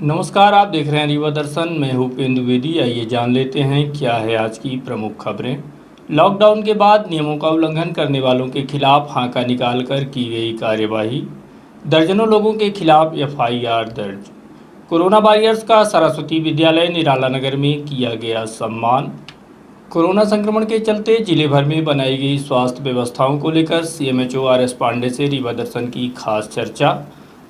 नमस्कार, आप देख रहे हैं रीवा दर्शन। मैं हूं उपेंद्र द्विवेदी। आइए जान लेते हैं क्या है आज की प्रमुख खबरें। लॉकडाउन के बाद नियमों का उल्लंघन करने वालों के खिलाफ हांका निकालकर की गई कार्यवाही। दर्जनों लोगों के खिलाफ एफआईआर दर्ज। कोरोना वॉरियर्स का सरस्वती विद्यालय निराला नगर में किया गया सम्मान। कोरोना संक्रमण के चलते जिले भर में बनाई गई स्वास्थ्य व्यवस्थाओं को लेकर सीएमएचओ आरएस पांडे से रीवा दर्शन की खास चर्चा।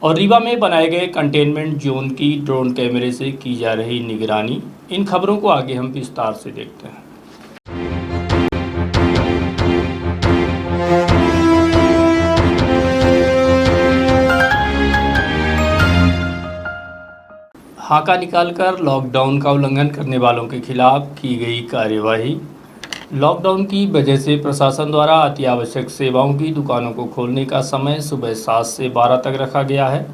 और रीवा में बनाए गए कंटेनमेंट जोन की ड्रोन कैमरे से की जा रही निगरानी। इन खबरों को आगे हम विस्तार से देखते हैं। हाका निकालकर लॉकडाउन का उल्लंघन करने वालों के खिलाफ की गई कार्यवाही। लॉकडाउन की वजह से प्रशासन द्वारा अति आवश्यक सेवाओं की दुकानों को खोलने का समय सुबह 7 से 12 तक रखा गया है।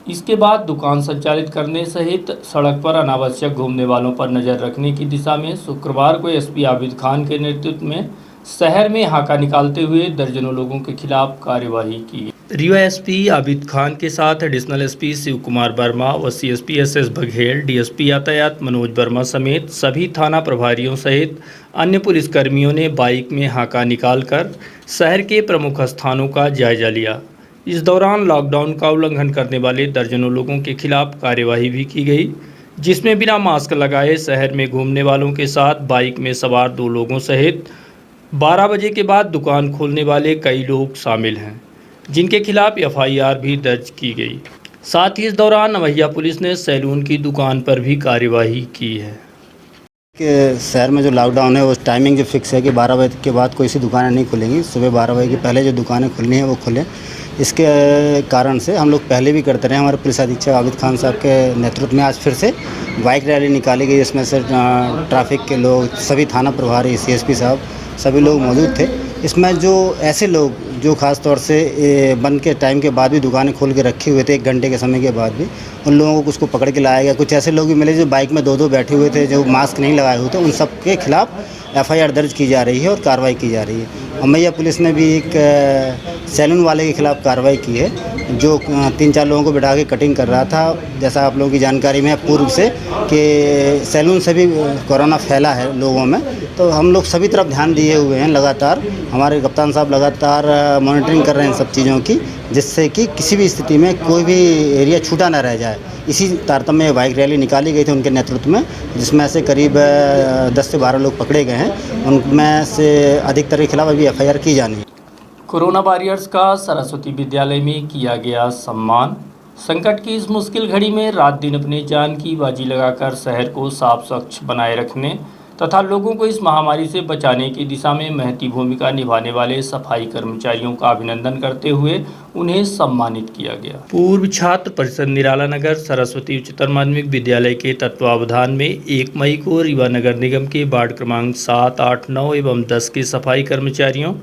इसके बाद दुकान संचालित करने सहित सड़क पर अनावश्यक घूमने वालों पर नज़र रखने की दिशा में शुक्रवार को एसपी आबिद खान के नेतृत्व में शहर में हाका निकालते हुए दर्जनों लोगों के खिलाफ कार्यवाही की। रीवा एसपी आबिद खान के साथ एडिशनल एसपी शिव कुमार वर्मा व सीएसपी एसएस बघेल, डीएसपी यातायात मनोज वर्मा समेत सभी थाना प्रभारियों सहित अन्य पुलिसकर्मियों ने बाइक में हाका निकालकर शहर के प्रमुख स्थानों का जायजा लिया। इस दौरान लॉकडाउन का उल्लंघन करने वाले दर्जनों लोगों के खिलाफ कार्यवाही भी की गई, जिसमें बिना मास्क लगाए शहर में घूमने वालों के साथ बाइक में सवार 2 लोगों सहित 12 बजे के बाद दुकान खोलने वाले कई लोग शामिल हैं, जिनके खिलाफ एफआईआर भी दर्ज की गई। साथ ही इस दौरान नवैया पुलिस ने सैलून की दुकान पर भी कार्यवाही की है। कि शहर में जो लॉकडाउन है उस टाइमिंग जो फिक्स है कि 12 बजे के बाद कोई सी दुकानें नहीं खुलेंगी। सुबह 12 बजे के पहले जो दुकानें खुलनी है वो खुलें। इसके कारण से हम लोग पहले भी करते रहे। हमारे पुलिस अधीक्षक आबिद खान साहब के नेतृत्व में आज फिर से बाइक रैली निकाली गई। इसमें से ट्रैफिक के लोग, सभी थाना प्रभारी, सीएसपी साहब, सभी लोग मौजूद थे। इसमें जो ऐसे लोग जो ख़ास तौर से बंद के टाइम के बाद भी दुकानें खोल के रखे हुए थे, 1 घंटे के समय के बाद भी, उन लोगों को उसको पकड़ के लाया गया। कुछ ऐसे लोग भी मिले जो बाइक में 2-2 बैठे हुए थे, जो मास्क नहीं लगाए हुए थे। उन सब के खिलाफ एफआईआर दर्ज की जा रही है और कार्रवाई की जा रही है। अमैया पुलिस ने भी एक सैलून वाले के खिलाफ कार्रवाई की है, जो 3-4 लोगों को बिठा के कटिंग कर रहा था। जैसा आप लोगों की जानकारी में है पूर्व से कि सैलून से भी कोरोना फैला है लोगों में, तो हम लोग सभी तरफ ध्यान दिए हुए हैं। लगातार हमारे कप्तान साहब लगातार मॉनिटरिंग कर रहे हैं सब चीज़ों की, जिससे कि किसी भी स्थिति में कोई भी एरिया छूटा ना रह जाए। इसी तारतम्य में बाइक रैली निकाली गई थी उनके नेतृत्व में, जिसमें से करीब 10 से 12 लोग पकड़े गए हैं। उनमें से अधिकतर के खिलाफ अभी एफआईआर की जानी है। कोरोना वॉरियर्स का सरस्वती विद्यालय में किया गया सम्मान। संकट की इस मुश्किल घड़ी में रात दिन अपनी जान की बाजी लगाकर शहर को साफ स्वच्छ बनाए रखने तथा लोगों को इस महामारी से बचाने की दिशा में महती भूमिका निभाने वाले सफाई कर्मचारियों का अभिनंदन करते हुए उन्हें सम्मानित किया गया। पूर्व छात्र परिषद निराला नगर सरस्वती उच्चतर माध्यमिक विद्यालय के तत्वावधान में 1 मई को रीवा नगर निगम के वार्ड क्रमांक 7, 8, 9 एवं 10 के सफाई कर्मचारियों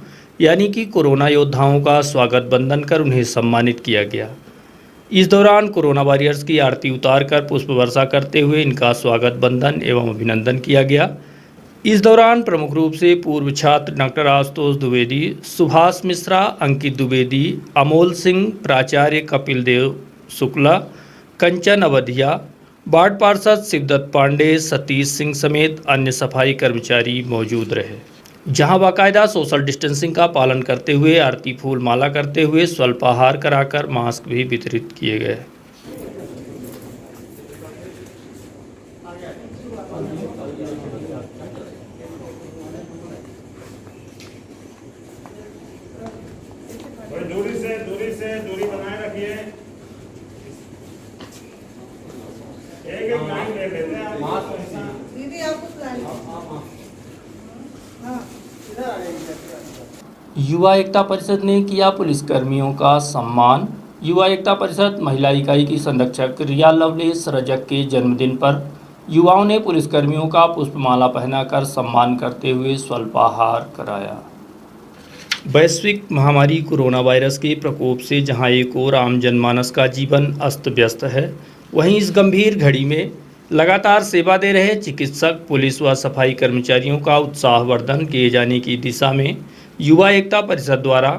यानी कि कोरोना योद्धाओं का स्वागत बंधन कर उन्हें सम्मानित किया गया। इस दौरान कोरोना वॉरियर्स की आरती उतारकर पुष्प वर्षा करते हुए इनका स्वागत बंधन एवं अभिनंदन किया गया। इस दौरान प्रमुख रूप से पूर्व छात्र डॉक्टर आशुतोष द्विवेदी, सुभाष मिश्रा, अंकित द्विवेदी, अमोल सिंह, प्राचार्य कपिल देव शुक्ला, कंचन अवधिया, वार्ड पार्षद शिवदत्त पांडे, सतीश सिंह समेत अन्य सफाई कर्मचारी मौजूद रहे, जहां बाकायदा सोशल डिस्टेंसिंग का पालन करते हुए आरती फूल माला करते हुए स्वल्पाहार कराकर मास्क भी वितरित किए गए। दूरी बनाए रखिए। एक लाइन ले लेते हैं आप। दीदी आपको युवा एकता परिषद ने किया पुलिसकर्मियों का सम्मान। युवा एकता परिषद महिला इकाई की संरक्षक रिया लवलेस रजक के जन्मदिन पर युवाओं ने पुलिसकर्मियों का पुष्पमाला पहनाकर सम्मान करते हुए स्वल्पाहार कराया। वैश्विक महामारी कोरोना वायरस के प्रकोप से जहां एक ओर आम जनमानस का जीवन अस्त व्यस्त है, वहीं इस गंभीर घड़ी में लगातार सेवा दे रहे चिकित्सक, पुलिस व सफाई कर्मचारियों का उत्साहवर्धन किए जाने की दिशा में युवा एकता परिषद द्वारा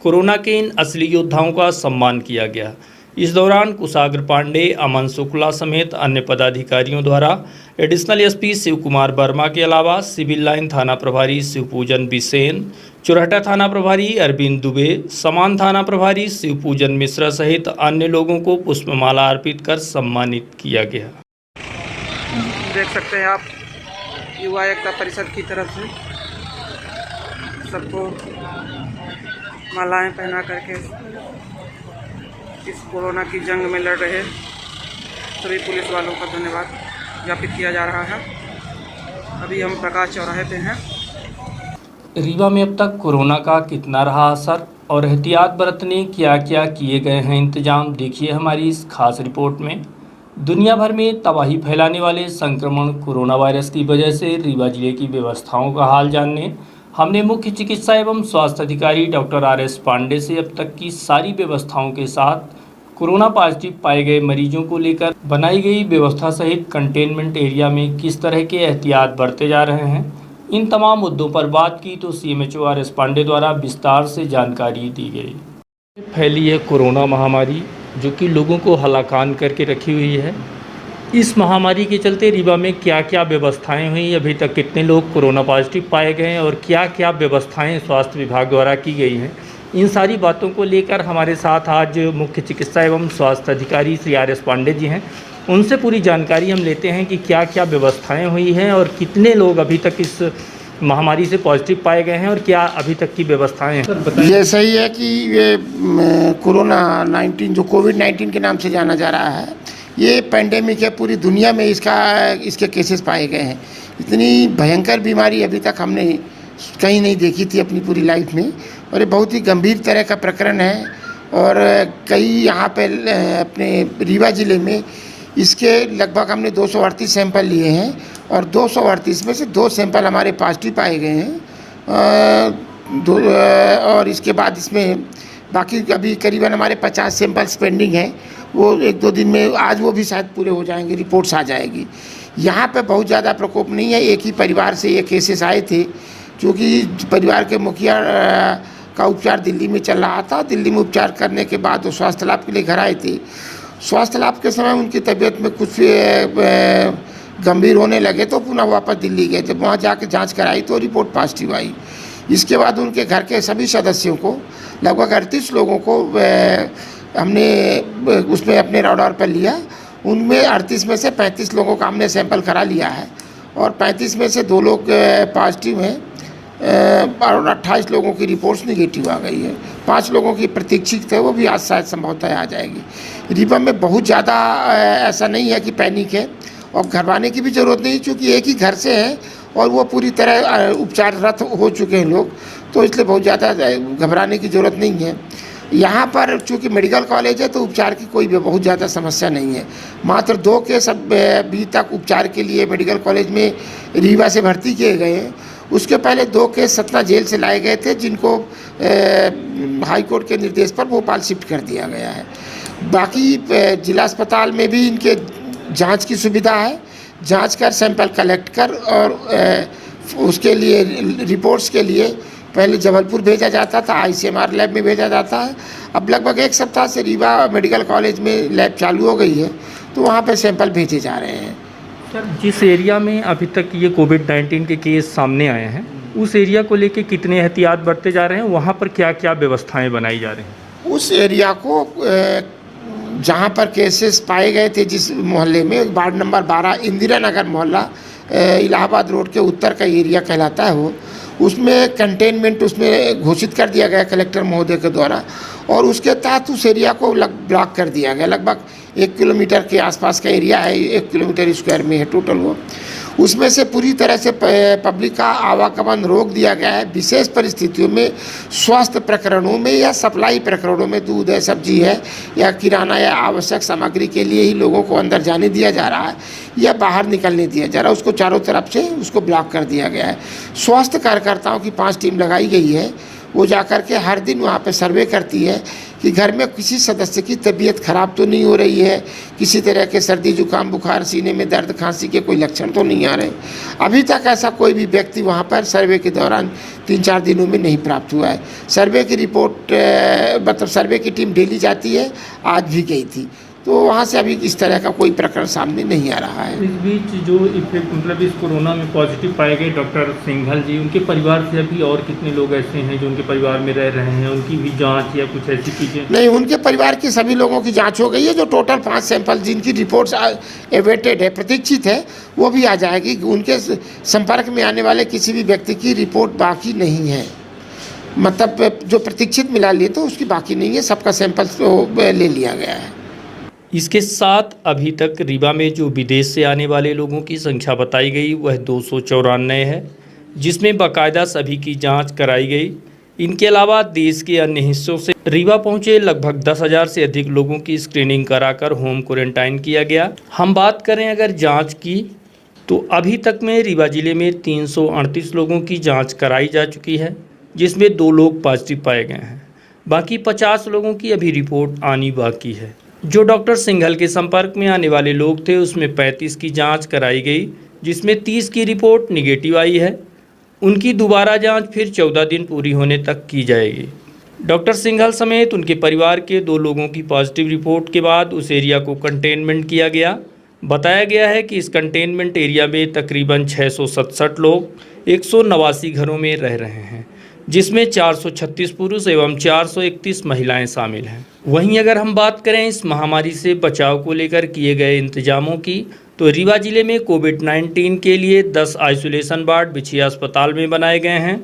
कोरोना के इन असली योद्धाओं का सम्मान किया गया। इस दौरान कुशाग्र पांडे, अमन शुक्ला समेत अन्य पदाधिकारियों द्वारा एडिशनल एसपी शिव कुमार वर्मा के अलावा सिविल लाइन थाना प्रभारी शिवपूजन बिसेन, चुरहटा थाना प्रभारी अरविंद दुबे, समान थाना प्रभारी शिवपूजन मिश्रा सहित अन्य लोगों को पुष्पमाला अर्पित कर सम्मानित किया गया। देख सकते हैं आप युवा एकता परिषद की तरफ से सबको मालाएं पहना करके इस कोरोना की जंग में लड़ रहे सभी पुलिस वालों का धन्यवाद ज्ञापित किया जा रहा है। अभी हम प्रकाश चौराहे पे हैं। रीवा में अब तक कोरोना का कितना रहा असर और एहतियात बरतने क्या क्या किए गए हैं इंतजाम, देखिए हमारी इस खास रिपोर्ट में। दुनिया भर में तबाही फैलाने वाले संक्रमण कोरोना वायरस की वजह से रीवा जिले की व्यवस्थाओं का हाल जानने हमने मुख्य चिकित्सा एवं स्वास्थ्य अधिकारी डॉक्टर RS पांडे से अब तक की सारी व्यवस्थाओं के साथ कोरोना पॉजिटिव पाए गए मरीजों को लेकर बनाई गई व्यवस्था सहित कंटेनमेंट एरिया में किस तरह के एहतियात बरते जा रहे हैं, इन तमाम मुद्दों पर बात की तो CMHO RS पांडे द्वारा विस्तार से जानकारी दी गई। फैली है कोरोना महामारी जो कि लोगों को हलाकान करके रखी हुई है। इस महामारी के चलते रीवा में क्या क्या व्यवस्थाएं हुई, अभी तक कितने लोग कोरोना पॉजिटिव पाए गए हैं और क्या क्या व्यवस्थाएं स्वास्थ्य विभाग द्वारा की गई हैं, इन सारी बातों को लेकर हमारे साथ आज मुख्य चिकित्सा एवं स्वास्थ्य अधिकारी श्री RS पांडे जी हैं। उनसे पूरी जानकारी हम लेते हैं कि क्या क्या व्यवस्थाएं हुई हैं और कितने लोग अभी तक इस महामारी से पॉजिटिव पाए गए हैं और क्या अभी तक की व्यवस्थाएं हैं। ये सही है कि ये कोरोना 19 जो कोविड-19 के नाम से जाना जा रहा है, ये पेंडेमिक है। पूरी दुनिया में इसके केसेस पाए गए हैं। इतनी भयंकर बीमारी अभी तक हमने कहीं नहीं देखी थी अपनी पूरी लाइफ में और ये बहुत ही गंभीर तरह का प्रकरण है। और कई यहाँ पे अपने रीवा ज़िले में इसके लगभग हमने 238 सैंपल लिए हैं और 238 में से 2 सैंपल हमारे पॉजिटिव पाए गए हैं। और इसके बाद इसमें बाकी अभी करीबन हमारे 50 सैंपल्स पेंडिंग हैं। वो 1-2 दिन में, आज वो भी शायद पूरे हो जाएंगे, रिपोर्ट्स आ जाएगी। यहाँ पे बहुत ज़्यादा प्रकोप नहीं है। एक ही परिवार से ये केसेस आए थे क्योंकि परिवार के मुखिया का उपचार दिल्ली में चल रहा था। दिल्ली में उपचार करने के बाद वो स्वास्थ्य लाभ के लिए घर आए थे। स्वास्थ्य लाभ के समय उनकी तबीयत में कुछ गंभीर होने लगे तो पुनः वापस दिल्ली गए। जब वहाँ जाके जांच कराई तो रिपोर्ट पॉजिटिव आई। इसके बाद उनके घर के सभी सदस्यों को, लगभग 38 लोगों को हमने उसमें अपने राडार पर लिया। उनमें 38 में से 35 लोगों का हमने सैंपल करा लिया है और 35 में से 2 लोग पॉजिटिव हैं और 28 लोगों की रिपोर्ट्स निगेटिव आ गई है। 5 लोगों की प्रतीक्षित है, वो भी आज शायद संभवतः आ जाएगी। रीवा में बहुत ज़्यादा ऐसा नहीं है कि पैनिक है और घबराने की भी ज़रूरत नहीं, क्योंकि एक ही घर से है और वो पूरी तरह उपचाररत हो चुके हैं लोग, तो इसलिए बहुत ज़्यादा घबराने की ज़रूरत नहीं है। यहाँ पर चूँकि मेडिकल कॉलेज है तो उपचार की कोई भी बहुत ज़्यादा समस्या नहीं है। मात्र 2 केस अभी तक उपचार के लिए मेडिकल कॉलेज में रीवा से भर्ती किए गए हैं। उसके पहले 2 केस सतना जेल से लाए गए थे, जिनको हाई कोर्ट के निर्देश पर भोपाल शिफ्ट कर दिया गया है। बाकी जिला अस्पताल में भी इनके जांच की सुविधा है। जांच कर सैंपल कलेक्ट कर और उसके लिए रिपोर्ट्स के लिए पहले जबलपुर भेजा जाता था, ICMR लैब में भेजा जाता है। अब लगभग 1 सप्ताह से रीवा मेडिकल कॉलेज में लैब चालू हो गई है, तो वहाँ पे सैंपल भेजे जा रहे हैं। सर, जिस एरिया में अभी तक ये कोविड-19 के केस सामने आए हैं, उस एरिया को लेके कितने एहतियात बरते जा रहे हैं, वहाँ पर क्या क्या व्यवस्थाएं बनाई जा रही हैं? उस एरिया को जहाँ पर केसेस पाए गए थे, जिस मोहल्ले में, वार्ड नंबर 12 इंदिरा नगर मोहल्ला इलाहाबाद रोड के उत्तर का एरिया कहलाता है, वो उसमें कंटेनमेंट उसमें घोषित कर दिया गया कलेक्टर महोदय के द्वारा और उसके तहत उस एरिया को ब्लॉक कर दिया गया। लगभग 1 किलोमीटर के आसपास का एरिया है, 1 किलोमीटर स्क्वायर में है टोटल वो। उसमें से पूरी तरह से पब्लिक का आवागमन रोक दिया गया है। विशेष परिस्थितियों में स्वास्थ्य प्रकरणों में या सप्लाई प्रकरणों में दूध है, सब्जी है या किराना या आवश्यक सामग्री के लिए ही लोगों को अंदर जाने दिया जा रहा है या बाहर निकलने दिया जा रहा है। उसको चारों तरफ से उसको ब्लॉक कर दिया गया है। स्वास्थ्य कार्यकर्ताओं की 5 टीम लगाई गई है। वो जाकर के हर दिन वहाँ पे सर्वे करती है कि घर में किसी सदस्य की तबीयत खराब तो नहीं हो रही है, किसी तरह के सर्दी जुकाम बुखार, सीने में दर्द, खांसी के कोई लक्षण तो नहीं आ रहे। अभी तक ऐसा कोई भी व्यक्ति वहाँ पर सर्वे के दौरान 3-4 दिनों में नहीं प्राप्त हुआ है। सर्वे की रिपोर्ट मतलब सर्वे की टीम डेली जाती है, आज भी गई थी, तो वहाँ से अभी इस तरह का कोई प्रकरण सामने नहीं आ रहा है। इस बीच जो इफेक्ट मतलब इस कोरोना में पॉजिटिव पाए गए डॉक्टर सिंघल जी, उनके परिवार से अभी और कितने लोग ऐसे हैं जो उनके परिवार में रह रहे हैं, उनकी भी जांच या कुछ ऐसी चीज़ें? नहीं, उनके परिवार की सभी लोगों की जांच हो गई है। जो टोटल 5 सैंपल जिनकी रिपोर्ट्स एवेटेड है, प्रतीक्षित है, वो भी आ जाएगी। उनके संपर्क में आने वाले किसी भी व्यक्ति की रिपोर्ट बाकी नहीं है, मतलब जो प्रतीक्षित मिला लिए तो उसकी बाकी नहीं है, सबका सैंपल तो ले लिया गया है। इसके साथ अभी तक रीवा में जो विदेश से आने वाले लोगों की संख्या बताई गई वह 294 है, जिसमें बाकायदा सभी की जांच कराई गई। इनके अलावा देश के अन्य हिस्सों से रीवा पहुंचे लगभग 10,000 से अधिक लोगों की स्क्रीनिंग कराकर होम क्वारंटाइन किया गया। हम बात करें अगर जांच की तो अभी तक में रीवा जिले में 338 लोगों की जाँच कराई जा चुकी है, जिसमें 2 लोग पॉजिटिव पाए गए हैं। बाकी 50 लोगों की अभी रिपोर्ट आनी बाकी है। जो डॉक्टर सिंघल के संपर्क में आने वाले लोग थे उसमें 35 की जांच कराई गई, जिसमें 30 की रिपोर्ट निगेटिव आई है। उनकी दोबारा जांच फिर 14 दिन पूरी होने तक की जाएगी। डॉक्टर सिंघल समेत उनके परिवार के 2 लोगों की पॉजिटिव रिपोर्ट के बाद उस एरिया को कंटेनमेंट किया गया। बताया गया है कि इस कंटेनमेंट एरिया में तकरीबन 667 लोग 189 घरों में रह रहे हैं, जिसमें 436 पुरुष एवं 431 महिलाएं शामिल हैं। वहीं अगर हम बात करें इस महामारी से बचाव को लेकर किए गए इंतजामों की, तो रीवा जिले में कोविड-19 के लिए 10 आइसोलेशन वार्ड बिछिया अस्पताल में बनाए गए हैं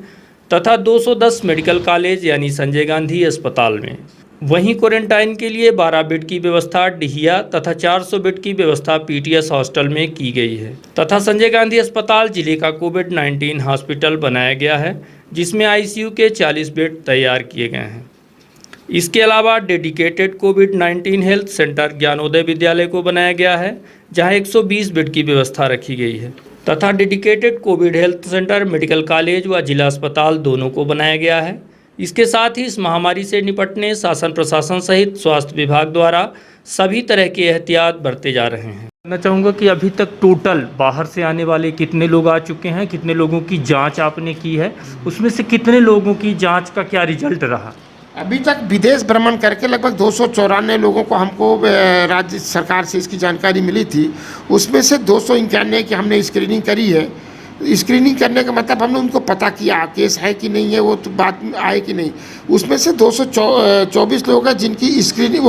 तथा 210 मेडिकल कॉलेज यानी संजय गांधी अस्पताल में। वहीं क्वारंटाइन के लिए 12 बेड की व्यवस्था डिहिया तथा 400 बेड की व्यवस्था पीटीएस हॉस्टल में की गई है तथा संजय गांधी अस्पताल जिले का कोविड-19 हॉस्पिटल बनाया गया है, जिसमें आईसीयू के 40 बेड तैयार किए गए हैं। इसके अलावा डेडिकेटेड कोविड-19 हेल्थ सेंटर ज्ञानोदय विद्यालय को बनाया गया है, जहां 120 बेड की व्यवस्था रखी गई है तथा dedicated Covid health centre medical college व जिला अस्पताल दोनों को बनाया गया है। इसके साथ ही इस महामारी से निपटने शासन प्रशासन सहित स्वास्थ्य विभाग द्वारा सभी तरह के एहतियात बरते जा रहे हैं। मैं चाहूँगा कि अभी तक टोटल बाहर से आने वाले कितने लोग आ चुके हैं, कितने लोगों की जांच आपने की है, उसमें से कितने लोगों की जांच का क्या रिजल्ट रहा? अभी तक विदेश भ्रमण करके लगभग 294 लोगों को हमको राज्य सरकार से इसकी जानकारी मिली थी। उसमें से 291 की हमने स्क्रीनिंग करी है। स्क्रीनिंग करने का मतलब हमने उनको पता किया केस है कि नहीं है, वो तो बात में आए कि नहीं। उसमें से 224 लोग हैं जिनकी स्क्रीनिंग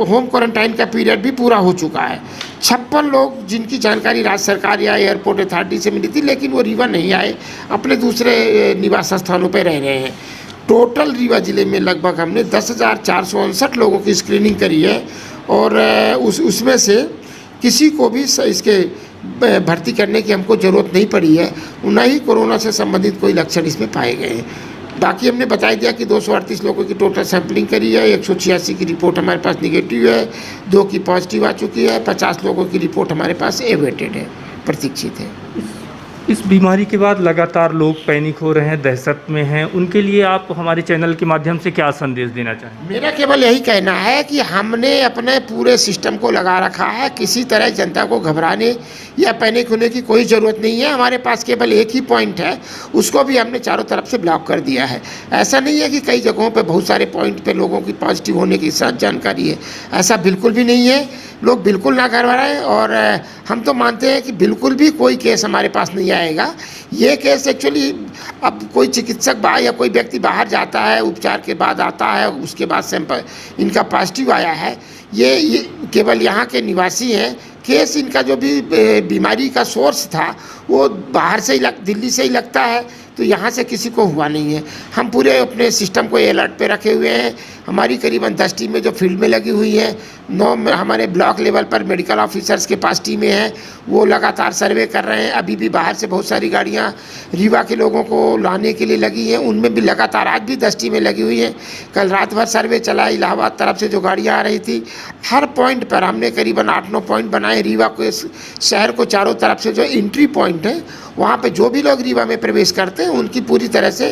होम क्वारंटाइन का पीरियड भी पूरा हो चुका है। 56 लोग जिनकी जानकारी राज्य सरकार या एयरपोर्ट अथॉरिटी से मिली थी, लेकिन वो रीवा नहीं आए, अपने दूसरे निवास स्थानों पर रह रहे हैं। टोटल रीवा ज़िले में लगभग हमने 10,459 लोगों की स्क्रीनिंग करी है और उसमें से किसी को भी इसके भर्ती करने की हमको ज़रूरत नहीं पड़ी है। न ही कोरोना से संबंधित कोई लक्षण इसमें पाए गए हैं। बाकी हमने बता दिया कि 238 लोगों की टोटल सैंपलिंग करी है, 186 की रिपोर्ट हमारे पास निगेटिव है, 2 की पॉजिटिव आ चुकी है, 50 लोगों की रिपोर्ट हमारे पास एवेटेड है, प्रतीक्षित है। इस बीमारी के बाद लगातार लोग पैनिक हो रहे हैं, दहशत में हैं, उनके लिए आप हमारे चैनल के माध्यम से क्या संदेश देना चाहेंगे? मेरा केवल यही कहना है कि हमने अपने पूरे सिस्टम को लगा रखा है, किसी तरह जनता को घबराने या पैनिक होने की कोई ज़रूरत नहीं है। हमारे पास केवल एक ही पॉइंट है, उसको भी हमने चारों तरफ से ब्लॉक कर दिया है। ऐसा नहीं है कि कई जगहों पर बहुत सारे पॉइंट पर लोगों की पॉजिटिव होने की साथ जानकारी है, ऐसा बिल्कुल भी नहीं है। लोग बिल्कुल ना घबराएं और हम तो मानते हैं कि बिल्कुल भी कोई केस हमारे पास नहीं आएगा। ये केस एक्चुअली अब कोई चिकित्सक या कोई व्यक्ति बाहर जाता है, उपचार के बाद आता है, उसके बाद सैंपल इनका पॉजिटिव आया है, ये केवल यहाँ के निवासी हैं। केस इनका जो भी बीमारी का सोर्स था वो बाहर से ही दिल्ली से ही लगता है, तो यहाँ से किसी को हुआ नहीं है। हम पूरे अपने सिस्टम को अलर्ट पे रखे हुए हैं। हमारी करीबन 10 टीमें जो फील्ड में लगी हुई हैं, हमारे ब्लॉक लेवल पर मेडिकल ऑफिसर्स के पास टीमें हैं, वो लगातार सर्वे कर रहे हैं। अभी भी बाहर से बहुत सारी गाड़ियाँ रीवा के लोगों को लाने के लिए लगी हैं, उनमें भी लगातार आज भी 10 टीमें लगी हुई हैं। कल रात भर सर्वे चला, इलाहाबाद तरफ से जो गाड़ियाँ आ रही थी, हर पॉइंट पर हमने करीबन 8-9 पॉइंट बनाए। रीवा को, शहर को चारों तरफ से जो एंट्री पॉइंट है, वहाँ पे जो भी लोग रीवा में प्रवेश करते हैं उनकी पूरी तरह से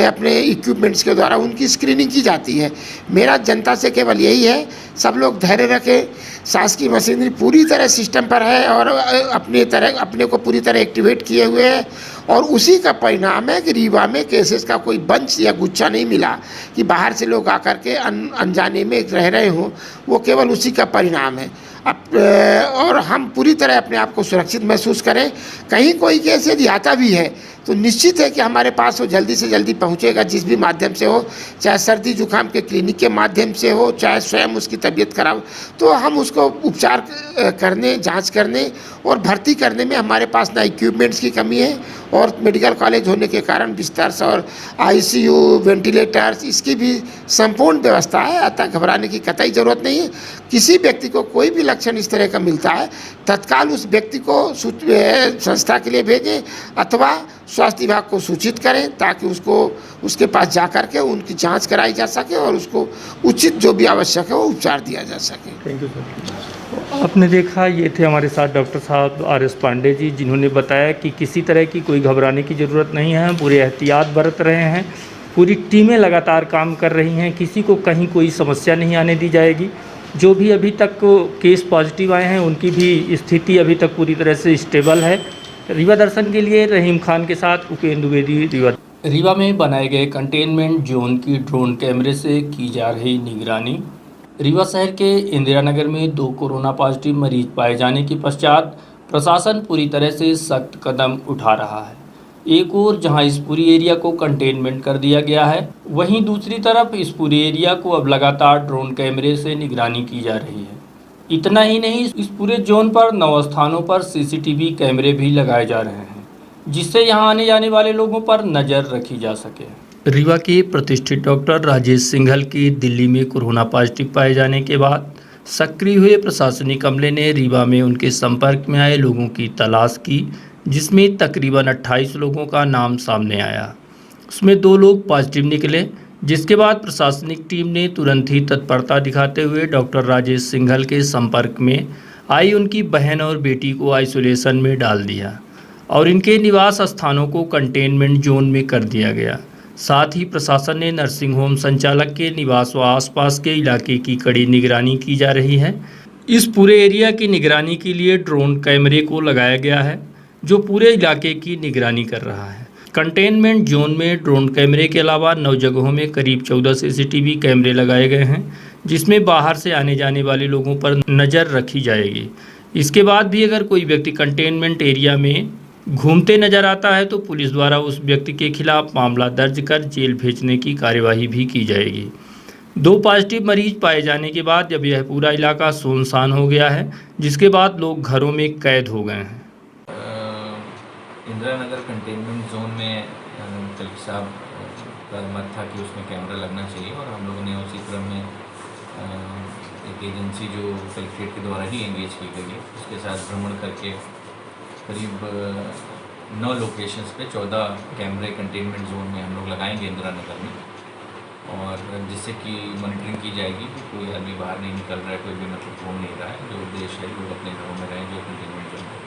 अपने इक्विपमेंट्स के द्वारा उनकी स्क्रीनिंग की जाती है। मेरा जनता से केवल यही है, सब लोग धैर्य रखें, शासकीय मशीनरी पूरी तरह सिस्टम पर है और अपने को पूरी तरह एक्टिवेट किए हुए है, और उसी का परिणाम है कि रीवा में केसेस का कोई बंच या गुच्छा नहीं मिला कि बाहर से लोग आकर के अनजाने में रह रहे हों, वो केवल उसी का परिणाम है। और हम पूरी तरह अपने आप को सुरक्षित महसूस करें। कहीं कोई केस यदि आता भी है तो निश्चित है कि हमारे पास वो जल्दी से जल्दी पहुंचेगा, जिस भी माध्यम से हो, चाहे सर्दी जुकाम के क्लिनिक के माध्यम से हो, चाहे स्वयं उसकी तबीयत खराब, तो हम उसको उपचार करने, जांच करने और भर्ती करने में हमारे पास ना इक्विपमेंट्स की कमी है, और मेडिकल कॉलेज होने के कारण बिस्तर और ICU, वेंटिलेटर्स, इसकी भी संपूर्ण व्यवस्था है। अतः घबराने की कतई ज़रूरत नहीं है। किसी व्यक्ति को कोई भी लक्षण इस तरह का मिलता है, तत्काल उस व्यक्ति को संस्था के लिए भेजें अथवा स्वास्थ्य विभाग को सूचित करें, ताकि उसके पास जा कर के उनकी जांच कराई जा सके और उसको उचित जो भी आवश्यक है वो उपचार दिया जा सके। Thank you sir. आपने देखा, ये थे हमारे साथ डॉक्टर साहब RS पांडे जी, जिन्होंने बताया कि किसी तरह की कोई घबराने की ज़रूरत नहीं है, पूरे एहतियात बरत रहे हैं, पूरी टीमें लगातार काम कर रही हैं, किसी को कहीं कोई समस्या नहीं आने दी जाएगी। जो भी अभी तक केस पॉजिटिव आए हैं उनकी भी स्थिति अभी तक पूरी तरह से स्टेबल है। रीवा दर्शन के लिए रहीम खान के साथ उपेंद्र द्विवेदी, रीवा। रीवा में बनाए गए कंटेनमेंट जोन की ड्रोन कैमरे से की जा रही निगरानी। रीवा शहर के इंदिरा नगर में 2 कोरोना पॉजिटिव मरीज पाए जाने के पश्चात प्रशासन पूरी तरह से सख्त कदम उठा रहा है। एक ओर जहां इस पूरी एरिया को कंटेनमेंट कर दिया गया है, वहीं दूसरी तरफ इस पूरे एरिया को अब लगातार ड्रोन कैमरे से निगरानी की जा रही है। इतना ही नहीं, इस पूरे जोन पर 9 स्थानों पर CCTV कैमरे भी लगाए जा रहे हैं, जिससे यहां आने जाने वाले लोगों पर नज़र रखी जा सके। रीवा के प्रतिष्ठित डॉक्टर राजेश सिंघल की दिल्ली में कोरोना पॉजिटिव पाए जाने के बाद सक्रिय हुए प्रशासनिक अमले ने रीवा में उनके संपर्क में आए लोगों की तलाश की, जिसमें तकरीबन 28 लोगों का नाम सामने आया। उसमें 2 लोग पॉजिटिव निकले, जिसके बाद प्रशासनिक टीम ने तुरंत ही तत्परता दिखाते हुए डॉक्टर राजेश सिंघल के संपर्क में आई उनकी बहन और बेटी को आइसोलेशन में डाल दिया और इनके निवास स्थानों को कंटेनमेंट जोन में कर दिया गया। साथ ही प्रशासन ने नर्सिंग होम संचालक के निवास व आसपास के इलाके की कड़ी निगरानी की जा रही है। इस पूरे एरिया की निगरानी के लिए ड्रोन कैमरे को लगाया गया है, जो पूरे इलाके की निगरानी कर रहा है। कंटेनमेंट जोन में ड्रोन कैमरे के अलावा 9 जगहों में करीब 14 CCTV कैमरे लगाए गए हैं, जिसमें बाहर से आने जाने वाले लोगों पर नज़र रखी जाएगी। इसके बाद भी अगर कोई व्यक्ति कंटेनमेंट एरिया में घूमते नजर आता है तो पुलिस द्वारा उस व्यक्ति के खिलाफ मामला दर्ज कर जेल भेजने की कार्यवाही भी की जाएगी। 2 पॉजिटिव मरीज पाए जाने के बाद अब यह पूरा इलाका सुनसान हो गया है, जिसके बाद लोग घरों में कैद हो गए हैं। इंदिरा नगर कंटेनमेंट जोन में कलेक्टर साहब का मत था कि उसमें कैमरा लगना चाहिए, और हम लोगों ने उसी क्रम में एक एजेंसी जो कलेक्ट्रेट के द्वारा ही एंगेज की गई है, उसके साथ भ्रमण करके करीब 9 लोकेशंस पे 14 कैमरे कंटेनमेंट जोन में हम लोग लगाएंगे इंदिरा नगर में, और जिससे कि मॉनिटरिंग की जाएगी कि कोई आदमी बाहर नहीं निकल रहा है, कोई भी मतलब घूम नहीं रहा है। जो उद्देश्य है लोग अपने घरों में रहें, जो कंटेनमेंट जोन है।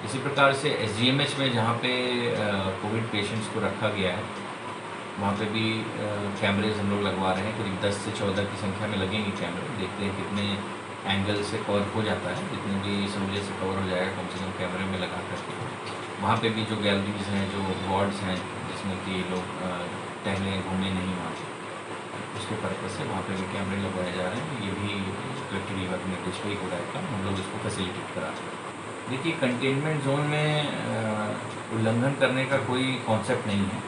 इसी प्रकार से SGMH में जहाँ पे कोविड पेशेंट्स को रखा गया है, वहाँ पे भी कैमरेज हम लोग लगवा रहे हैं। करीब 10 से 14 की संख्या में लगेंगे कैमरे। देखते हैं कितने एंगल से कवर हो जाता है, जितने भी सहूलियत से कवर हो जाएगा कम से कम कैमरे में लगा करके। वहाँ पे भी जो गैलरीज हैं, जो वार्ड्स हैं जिसमें कि लोग टहले घूमे नहीं, वहाँ पे उसके पर्पज़ से वहाँ पे भी कैमरे लगवाए जा रहे हैं। ये भी कलेक्टर विभाग में निर्देश हो रहा है काम, हम लोग इसको फैसिलिटेट करा रहे हैं। देखिए, कंटेनमेंट जोन में उल्लंघन करने का कोई कॉन्सेप्ट नहीं है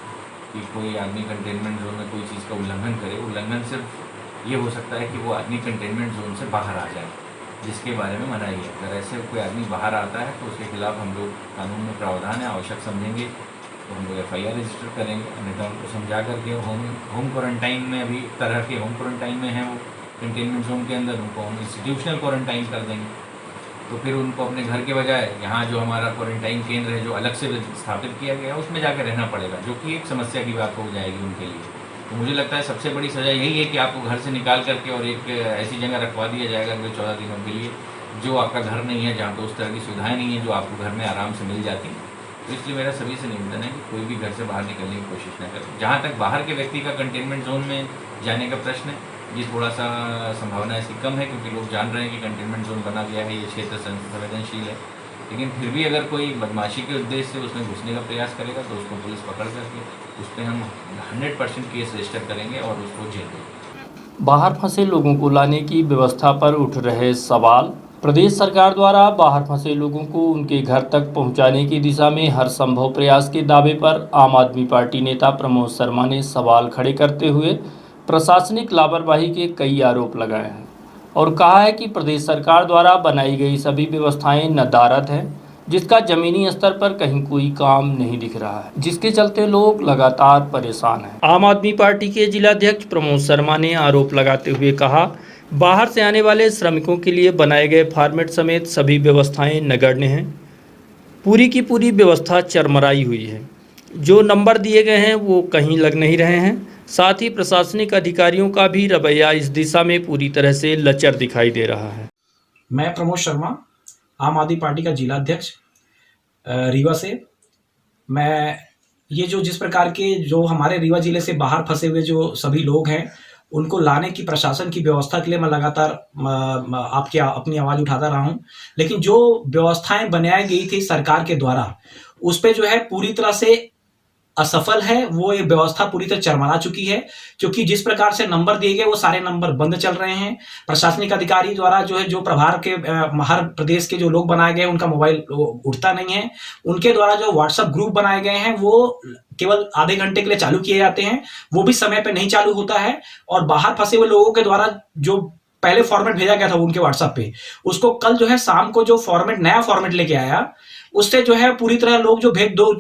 कि कोई आदमी कंटेनमेंट जोन में कोई चीज़ का उल्लंघन करे। उल्लंघन सिर्फ ये हो सकता है कि वो आदमी कंटेनमेंट जोन से बाहर आ जाए, जिसके बारे में मनाही है। अगर ऐसे कोई आदमी बाहर आता है तो उसके खिलाफ हम लोग कानून में प्रावधान है, आवश्यक समझेंगे तो हम लोग FIR रजिस्टर करेंगे। अन्यथा उनको समझा करके होम क्वारंटाइन में, अभी तरह के होम क्वारंटाइन में हैं वो, कंटेनमेंट जोन के अंदर उनको हम इंस्टीट्यूशनल क्वारंटाइन कर देंगे। तो फिर उनको अपने घर के बजाय यहाँ जो हमारा क्वारंटाइन केंद्र है जो अलग से स्थापित किया गया है उसमें जाकर रहना पड़ेगा, जो कि एक समस्या की बात हो जाएगी उनके लिए। तो मुझे लगता है सबसे बड़ी सज़ा यही है कि आपको घर से निकाल करके और एक ऐसी जगह रखवा दिया जाएगा अगले 14 दिनों के लिए जो आपका घर नहीं है, जहाँ पर उस तरह की सुविधाएँ नहीं हैं जो आपको घर में आराम से मिल जाती हैं। तो इसलिए मेरा सभी से निवेदन है कि कोई भी घर से बाहर निकलने की कोशिश न करे। जहाँ तक बाहर के व्यक्ति का कंटेनमेंट जोन में जाने का प्रश्न है, ये थोड़ा सा संभावना इसकी कम है क्योंकि लोग जान रहे हैं कि कंटेनमेंट जोन बना गया है, ये क्षेत्र संवेदनशील है। लेकिन फिर भी अगर कोई बदमाशी के उद्देश्य से उसमें घुसने का प्रयास करेगा तो उसको पुलिस पकड़ करके उस पर हम 100% केस रजिस्टर करेंगे और उसको जेल देंगे। बाहर फंसे लोगों को लाने की व्यवस्था पर उठ रहे सवाल। प्रदेश सरकार द्वारा बाहर फंसे लोगों को उनके घर तक पहुंचाने की दिशा में हर संभव प्रयास के दावे पर आम आदमी पार्टी नेता प्रमोद शर्मा ने सवाल खड़े करते हुए प्रशासनिक लापरवाही के कई आरोप लगाए हैं और कहा है कि प्रदेश सरकार द्वारा बनाई गई सभी व्यवस्थाएं नदारद हैं, जिसका जमीनी स्तर पर कहीं कोई काम नहीं दिख रहा है, जिसके चलते लोग लगातार परेशान हैं। आम आदमी पार्टी के जिलाध्यक्ष प्रमोद शर्मा ने आरोप लगाते हुए कहा, बाहर से आने वाले श्रमिकों के लिए बनाए गए फॉर्मेट समेत सभी व्यवस्थाएं नगण्य हैं। पूरी की पूरी व्यवस्था चरमराई हुई है। जो नंबर दिए गए हैं वो कहीं लग नहीं रहे हैं। साथ ही प्रशासनिक अधिकारियों का भी रवैया इस दिशा में पूरी तरह से लचर दिखाई दे रहा है। मैं प्रमोद शर्मा, आम आदमी पार्टी का जिलाध्यक्ष रीवा से। मैं ये जो जिस प्रकार के जो हमारे रीवा जिले से बाहर फंसे हुए जो सभी लोग हैं उनको लाने की प्रशासन की व्यवस्था के लिए मैं लगातार आपकी अपनी आवाज़ उठाता रहा हूँ, लेकिन जो व्यवस्थाएं बनाई गई थी सरकार के द्वारा उस पर जो है पूरी तरह से असफल है। वो ये व्यवस्था पूरी तरह चरमरा चुकी है, क्योंकि जिस प्रकार से नंबर दिए गए वो सारे नंबर बंद चल रहे हैं। प्रशासनिक अधिकारी द्वारा जो है जो प्रभार के हर प्रदेश के जो लोग बनाए गए उनका मोबाइल उठता नहीं है। उनके द्वारा जो व्हाट्सएप ग्रुप बनाए गए हैं वो केवल आधे घंटे के लिए चालू किए जाते हैं, वो भी समय पे नहीं चालू होता है। और बाहर फंसे हुए लोगों के द्वारा जो पहले फॉर्मेट भेजा गया था उनके व्हाट्सएप पे, उसको कल जो है शाम को जो फॉर्मेट नया फॉर्मेट लेके आया उससे जो है पूरी तरह लोग जो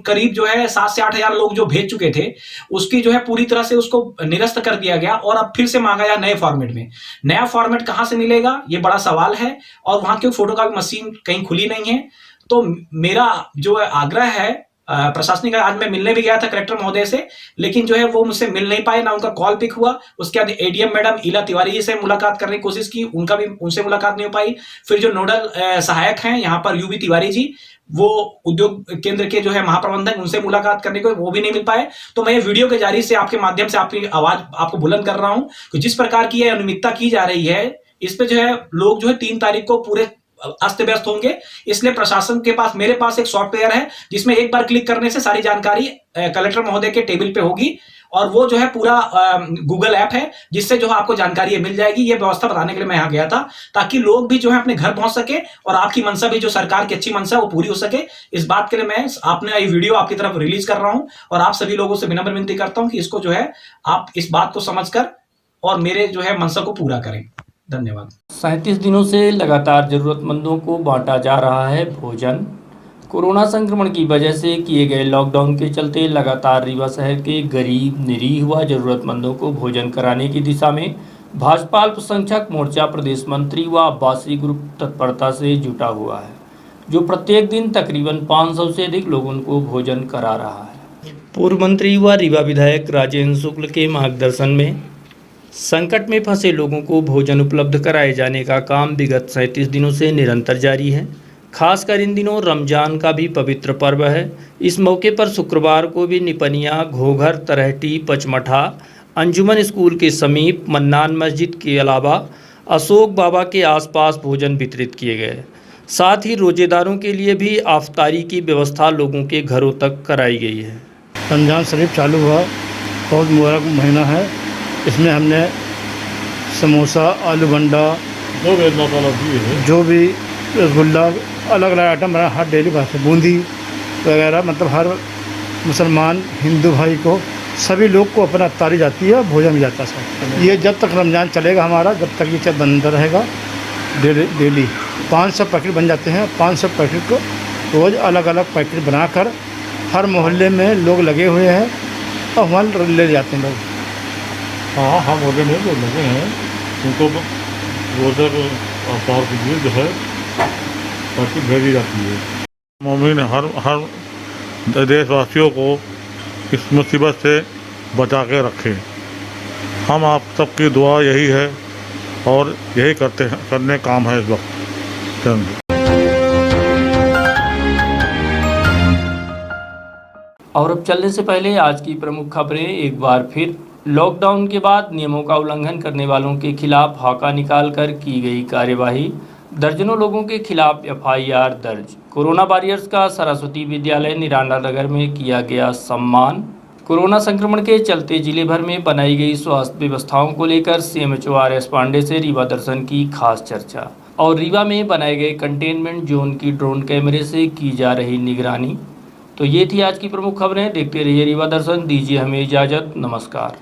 करीब जो है 7 से 8 हजार लोग जो भेज चुके थे उसकी जो है पूरी तरह से उसको निरस्त कर दिया गया और अब फिर से मांगा गया नए फॉर्मेट में। नया फॉर्मेट कहां से मिलेगा ये बड़ा सवाल है और वहां की फोटोकॉपी मशीन कहीं खुली नहीं है। तो मेरा जो आग्रह है प्रशासनिक, आज मैं मिलने भी गया था कलेक्टर महोदय से, लेकिन जो है वो मुझसे मिल नहीं पाए, ना उनका कॉल पिक हुआ। उसके बाद एडीएम मैडम ईला तिवारी जी से मुलाकात करने की कोशिश की, उनका भी उनसे मुलाकात नहीं हो पाई। फिर जो नोडल सहायक हैं यहाँ पर यूबी तिवारी जी, वो उद्योग केंद्र के जो है महाप्रबंधक, उनसे मुलाकात करने को वो भी नहीं मिल पाए। तो मैं ये वीडियो के जारी से आपके माध्यम से आपकी आवाज आपको बुलंद कर रहा हूं कि जिस प्रकार की ये अनियमितता की जा रही है इस पे जो है लोग जो है 3 तारीख को पूरे अस्त व्यस्त होंगे। इसलिए प्रशासन के पास, मेरे पास एक सॉफ्टवेयर है जिसमें एक बार क्लिक करने से सारी जानकारी कलेक्टर महोदय के टेबल पे होगी और वो जो है पूरा गूगल ऐप है जिससे जो है आपको जानकारी मिल जाएगी। ये व्यवस्था बताने के लिए मैं यहाँ गया था ताकि लोग भी जो है अपने घर पहुंच सके और आपकी मंशा भी, जो सरकार की अच्छी मंशा है वो पूरी हो सके। इस बात के लिए मैं आपने ये वीडियो आपकी तरफ रिलीज कर रहा हूं और आप सभी लोगों से विनम्र विनती करता हूं कि इसको जो है आप इस बात को समझकर और मेरे जो है मंशा को पूरा करें। धन्यवाद। 37 दिनों से लगातार जरूरतमंदों को बांटा जा रहा है भोजन। कोरोना संक्रमण की वजह से किए गए लॉकडाउन के चलते लगातार रीवा शहर के गरीब निरीह व जरूरतमंदों को भोजन कराने की दिशा में भाजपा अल्पसंख्यक मोर्चा प्रदेश मंत्री व अब्बासी ग्रुप तत्परता से जुटा हुआ है, जो प्रत्येक दिन तकरीबन 500 से अधिक लोगों को भोजन करा रहा है। पूर्व मंत्री व रीवा विधायक राजेंद्र शुक्ल के मार्गदर्शन में संकट में फंसे लोगों को भोजन उपलब्ध कराए जाने का काम विगत 37 दिनों से निरंतर जारी है। खासकर इन दिनों रमजान का भी पवित्र पर्व है। इस मौके पर शुक्रवार को भी निपनिया, घोघर, तरहटी, पचमठा, अंजुमन स्कूल के समीप मन्नान मस्जिद के अलावा अशोक बाबा के आसपास भोजन वितरित किए गए। साथ ही रोजेदारों के लिए भी अफ्तारी की व्यवस्था लोगों के घरों तक कराई गई है। रमजान शरीफ चालू हुआ, बहुत मुबारक महीना है। इसमें हमने समोसा, आलू भंडा, जो भी रसगुल्ला, अलग अलग आइटम बना, हर डेली बात, बूंदी वगैरह, मतलब हर मुसलमान हिंदू भाई को, सभी लोग को अपना अफ्तारी जाती है, भोजन भी जाता है। ये जब तक रमज़ान चलेगा हमारा, जब तक ये बंद रहेगा, डेली 500 पैकेट बन जाते हैं। 500 पैकेट को रोज़ अलग अलग पैकेट बनाकर हर मोहल्ले में लोग लगे हुए हैं और वहाँ ले जाते हैं लोग। हाँ, हम ऑर्डर में जो लगे हैं उनको रोज़ा को अवतार के लिए जो है ताकि भेजी जाती है। मोमिन हर देशवासियों को इस मुसीबत से बचा के रखे। हम आप सबकी दुआ यही है और यही करने काम है इस वक्त। और अब चलने से पहले आज की प्रमुख खबरें एक बार फिर। लॉकडाउन के बाद नियमों का उल्लंघन करने वालों के खिलाफ हाका निकालकर की गई कार्यवाही। दर्जनों लोगों के खिलाफ एफआईआर दर्ज। कोरोना वॉरियर्स का सरस्वती विद्यालय निराला नगर में किया गया सम्मान। कोरोना संक्रमण के चलते जिले भर में बनाई गई स्वास्थ्य व्यवस्थाओं को लेकर सीएमएचओ आर.एस. पांडे से रीवा दर्शन की खास चर्चा। और रीवा में बनाए गए कंटेनमेंट जोन की ड्रोन कैमरे से की जा रही निगरानी। तो ये थी आज की प्रमुख खबरें। देखते रहिए रीवा दर्शन। दीजिए हमें इजाज़त। नमस्कार।